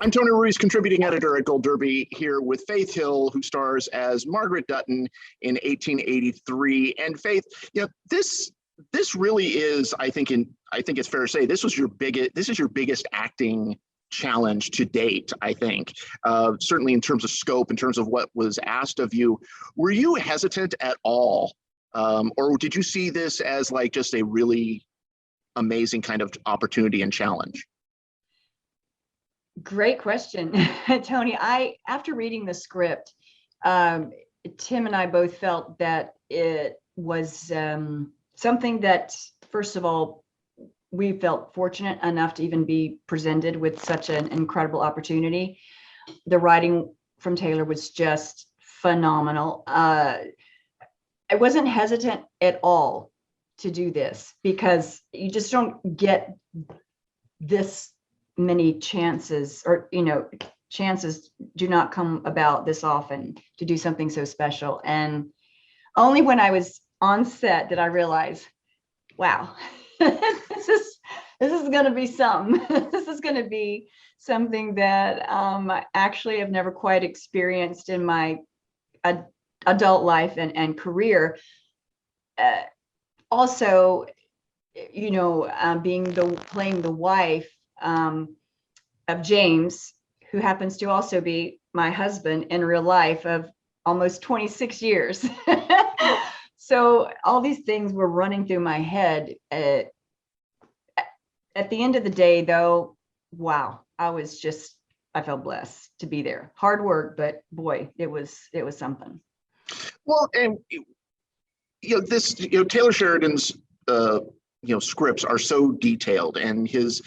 I'm Tony Ruiz, contributing editor at Gold Derby, here with Faith Hill, who stars as Margaret Dutton in 1883. And Faith, this really is, I think it's fair to say, this is your biggest acting challenge to date, I think, certainly in terms of scope, in terms of what was asked of you. Were you hesitant at all? Or did you see this as like just a really amazing kind of opportunity and challenge? Great question, Tony. After reading the script, Tim and I both felt that it was something that, first of all, we felt fortunate enough to even be presented with such an incredible opportunity. The writing from Taylor was just phenomenal. I wasn't hesitant at all to do this because you just don't get this many chances, or chances do not come about this often to do something so special. And only when I was on set did I realize, wow, this is going to be something. This is going to be something that I actually have never quite experienced in my adult life and career. Also, playing the wife of James, who happens to also be my husband in real life of almost 26 years. So all these things were running through my head. At the end of the day, though, wow, I felt blessed to be there. Hard work, but boy, it was something. Well, and Taylor Sheridan's scripts are so detailed, and his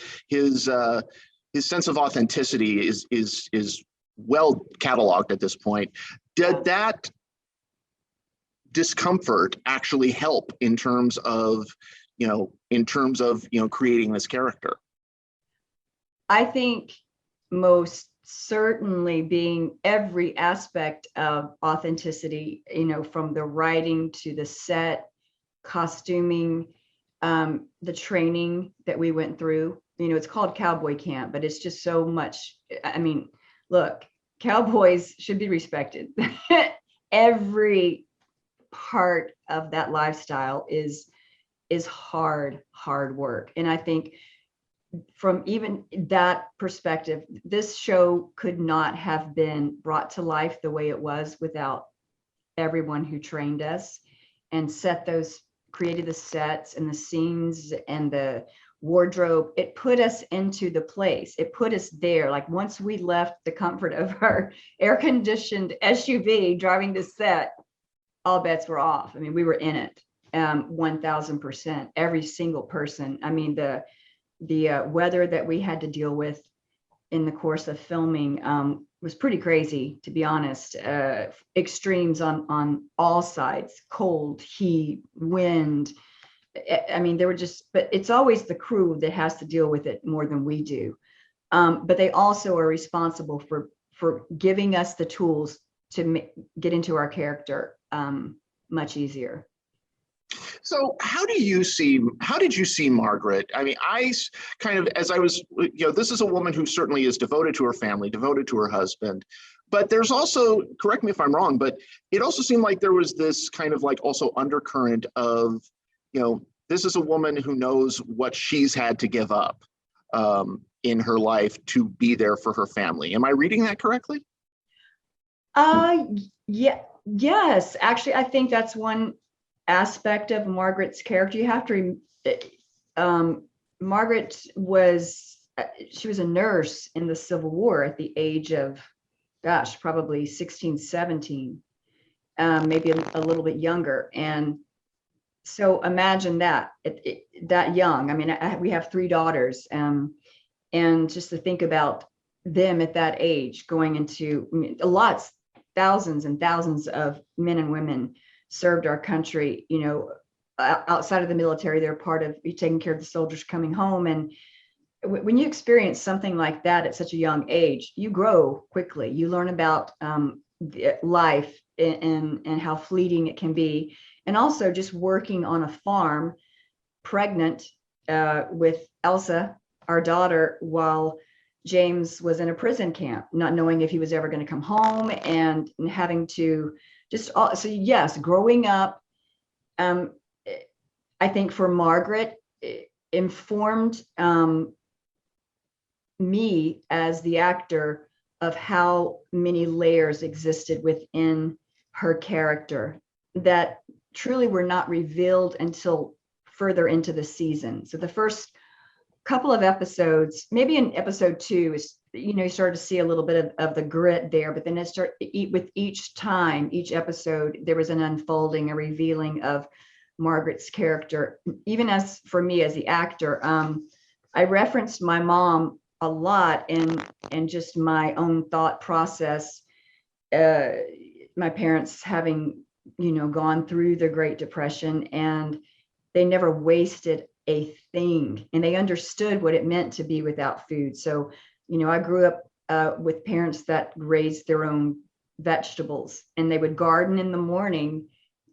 sense of authenticity is well cataloged at this point. Did that discomfort actually help in terms of creating this character? I think most certainly being every aspect of authenticity, from the writing to the set, costuming, the training that we went through. It's called cowboy camp, but it's just so much. I mean, look, cowboys should be respected. Every part of that lifestyle is hard work. And I think from even that perspective, this show could not have been brought to life the way it was without everyone who trained us and created the sets and the scenes and the wardrobe. It put us into the place. It put us there. Like once we left the comfort of our air-conditioned SUV driving the set, all bets were off. I mean, we were in it 1,000%, every single person. I mean, the weather that we had to deal with in the course of filming was pretty crazy, to be honest. Extremes on all sides: cold, heat, wind. I mean, but it's always the crew that has to deal with it more than we do. But they also are responsible for giving us the tools to get into our character much easier. So how did you see Margaret? I mean, this is a woman who certainly is devoted to her family, devoted to her husband, but there's also, correct me if I'm wrong, but it also seemed like there was this kind of like also undercurrent of, this is a woman who knows what she's had to give up in her life to be there for her family. Am I reading that correctly? Yeah, yes. Actually, I think that's one aspect of Margaret's character. You have to, Margaret was a nurse in the Civil War at the age of, probably 16, 17, maybe a little bit younger. And so imagine that, that young. I mean, we have 3 daughters, and just to think about them at that age going into, thousands and thousands of men and women served our country, outside of the military. They're part of taking care of the soldiers coming home. And when you experience something like that at such a young age, you grow quickly. You learn about life and how fleeting it can be. And also just working on a farm, pregnant with Elsa, our daughter, while James was in a prison camp, not knowing if he was ever going to come home, and having to just all, so yes, growing up, I think for Margaret, informed me as the actor of how many layers existed within her character that truly were not revealed until further into the season. So the first couple of episodes, maybe in episode 2, is, you know, you started to see a little bit of the grit there, but then it started with each time, each episode, there was an unfolding, a revealing of Margaret's character. Even as for me as the actor, I referenced my mom a lot in just my own thought process. My parents having, you know, gone through the Great Depression, and they never wasted a thing, and they understood what it meant to be without food. So, you know, I grew up with parents that raised their own vegetables, and they would garden in the morning,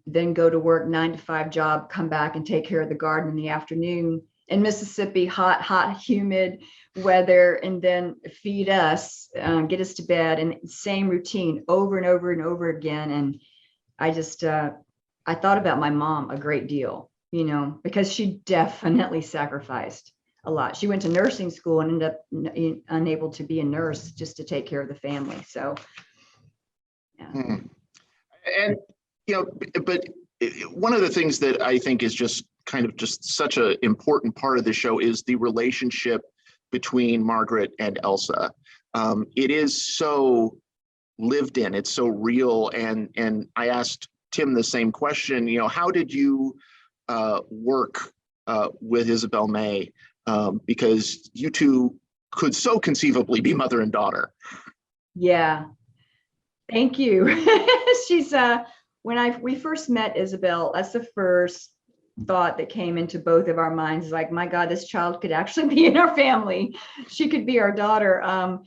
then go to work, 9-to-5 job, come back and take care of the garden in the afternoon. In Mississippi, hot, humid weather, and then feed us, get us to bed, and same routine over and over and over again. And I just, I thought about my mom a great deal, you know, because she definitely sacrificed a lot. She went to nursing school and ended up unable to be a nurse just to take care of the family. So, yeah. And, you know, but one of the things that I think is just kind of just such an important part of the show is the relationship between Margaret and Elsa. It is so lived in, it's so real. And I asked Tim the same question, you know, how did you work with Isabelle May? Because you two could so conceivably be mother and daughter. Yeah, thank you. She's when we first met Isabelle, that's the first thought that came into both of our minds, like, my God, this child could actually be in our family. She could be our daughter.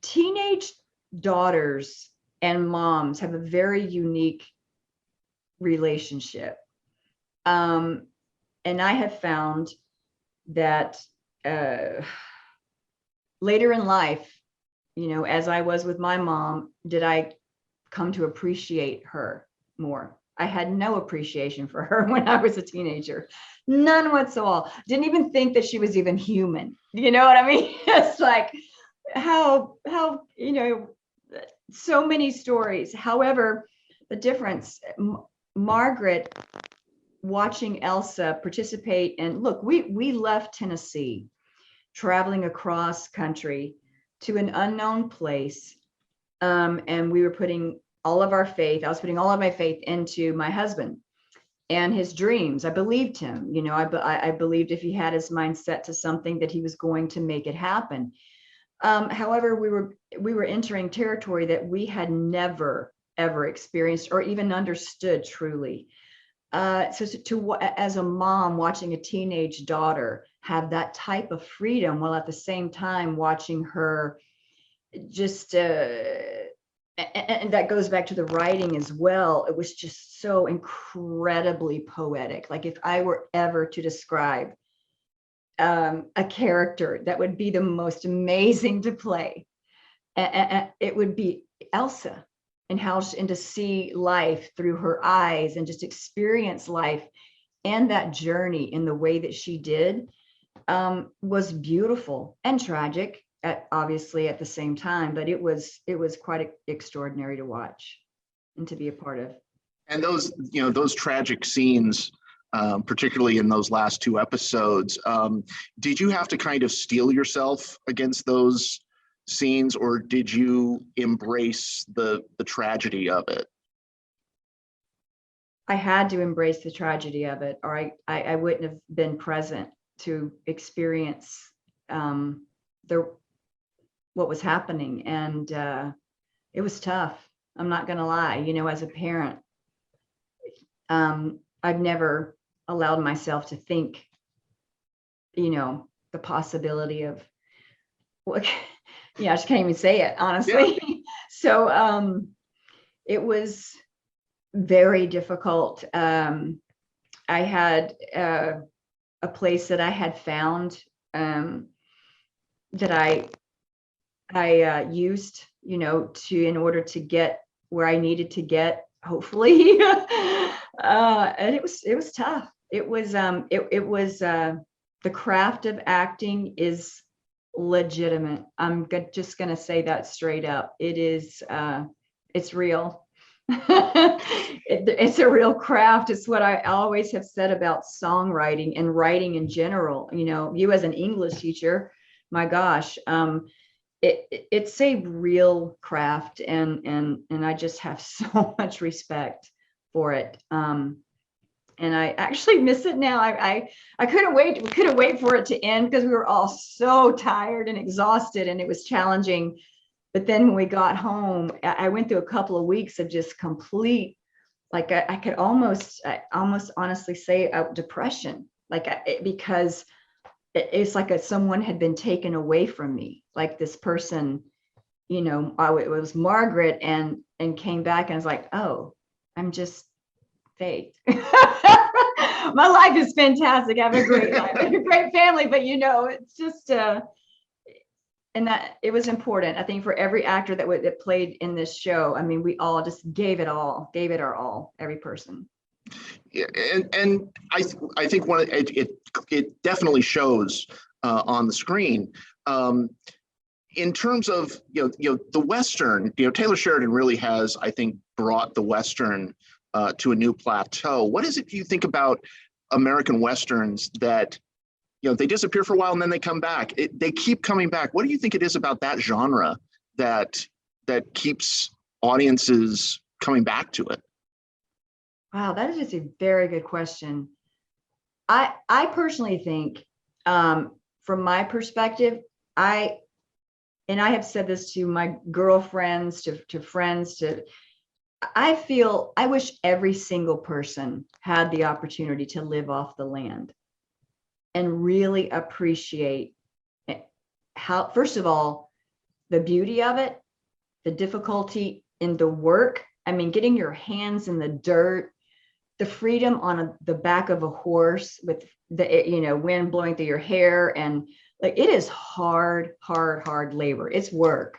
Teenage daughters and moms have a very unique relationship. And I have found that later in life, you know, as I was with my mom, did I come to appreciate her more. I had no appreciation for her when I was a teenager, none whatsoever. Didn't even think that she was even human. You know what I mean? It's like how, you know, so many stories. However, the difference, Margaret watching Elsa participate, and look, we left Tennessee, traveling across country to an unknown place. And we were putting all of our faith, I was putting all of my faith into my husband and his dreams. I believed him, you know, I believed if he had his mind set to something that he was going to make it happen. However, we were entering territory that we had never, ever experienced or even understood truly. So as a mom watching a teenage daughter have that type of freedom, while at the same time watching her just, and that goes back to the writing as well. It was just so incredibly poetic. Like if I were ever to describe a character that would be the most amazing to play, it would be Elsa, and and to see life through her eyes and just experience life and that journey in the way that she did was beautiful and tragic obviously at the same time, but it was quite extraordinary to watch and to be a part of. And those, you know, those tragic scenes, particularly in those last 2 episodes, did you have to kind of steel yourself against those scenes, or did you embrace the tragedy of it? I had to embrace the tragedy of it, or I wouldn't have been present to experience what was happening. And it was tough. I'm not going to lie. You know, as a parent, I've never allowed myself to think, you know, the possibility of what, yeah, I just can't even say it, honestly. Yeah. So it was very difficult. I had a place that I had found that I used, in order to get where I needed to get, hopefully. And it was tough. It was the craft of acting is legitimate. I'm just going to say that straight up. It is, it's real. It's a real craft. It's what I always have said about songwriting and writing in general. You as an English teacher, my gosh, it's a real craft, and I just have so much respect for it. And I actually miss it now. I couldn't wait. We couldn't wait for it to end because we were all so tired and exhausted, and it was challenging. But then when we got home, I went through a couple of weeks of just complete, like I could almost honestly say depression, because it's like someone had been taken away from me. Like this person, it was Margaret, and came back, and I was like, oh, I'm just Faith. My life is fantastic. I have a great life, I have a great family, but it's just and that it was important, I think, for every actor that played in this show. I mean, we all just gave it our all, every person. Yeah, and I think it definitely shows on the screen. In terms of the Western, Taylor Sheridan really has, I think, brought the Western to a new plateau. What is it you think about American Westerns that they disappear for a while and then they come back? They keep coming back. What do you think it is about that genre that keeps audiences coming back to it? Wow, that is just a very good question. I personally think, from my perspective, and I have said this to my girlfriends, to friends, I wish every single person had the opportunity to live off the land and really appreciate how, first of all, the beauty of it, the difficulty in the work. I mean, getting your hands in the dirt, the freedom on the back of a horse with the wind blowing through your hair, and it is hard labor. It's work.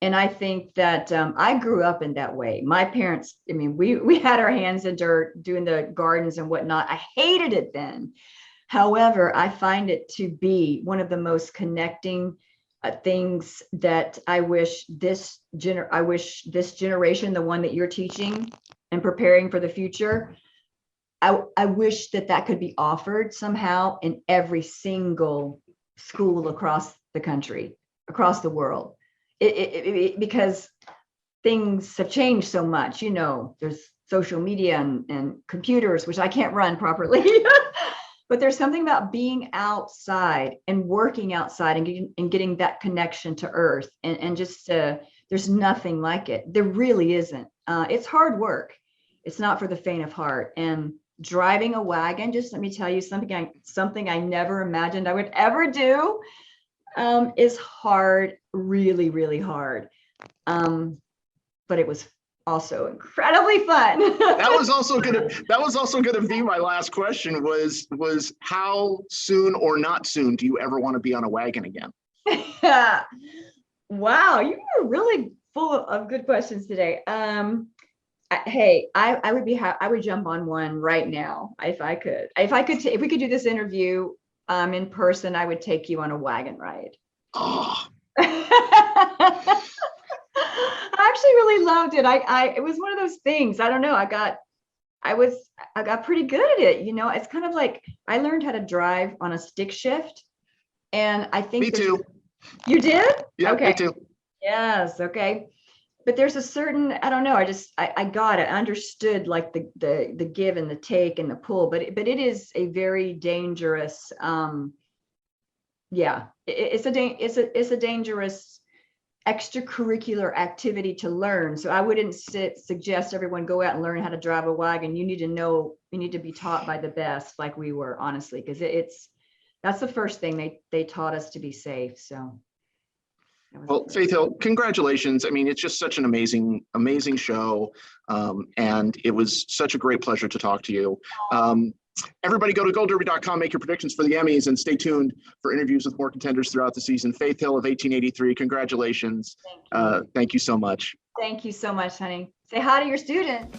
And I think that I grew up in that way. My parents, I mean, we had our hands in dirt doing the gardens and whatnot. I hated it then. However, I find it to be one of the most connecting things that I wish this generation, the one that you're teaching and preparing for the future, I wish that could be offered somehow in every single school across the country, across the world. Because things have changed so much. There's social media and computers, which I can't run properly. But there's something about being outside and working outside and getting that connection to earth, and just there's nothing like it. There really isn't. It's hard work. It's not for the faint of heart. And driving a wagon, just let me tell you something I never imagined I would ever do, is hard, really, really hard. But it was also incredibly fun. That was also gonna be my last question, was how soon or not soon do you ever want to be on a wagon again? Wow, you were really full of good questions today. Hey, I would jump on one right now if I could. If we could do this interview in person, I would take you on a wagon ride. Oh. I actually really loved it. It was one of those things. I don't know. I got pretty good at it. It's kind of like I learned how to drive on a stick shift, and I think me too. You did? Yeah, okay. Me too. Yes. Okay. But there's a certain, I don't know. I got it. I understood like the give and the take and the pull. But it is a very dangerous. Yeah, it's a dangerous extracurricular activity to learn. So I wouldn't suggest everyone go out and learn how to drive a wagon. You need to be taught by the best, like we were, honestly, because that's the first thing they taught us, to be safe. So. Well, Faith Hill, congratulations. I mean, it's just such an amazing show. And it was such a great pleasure to talk to you. Everybody go to goldderby.com, make your predictions for the Emmys, and stay tuned for interviews with more contenders throughout the season. Faith Hill of 1883, congratulations. Thank you so much. Thank you so much, honey. Say hi to your students.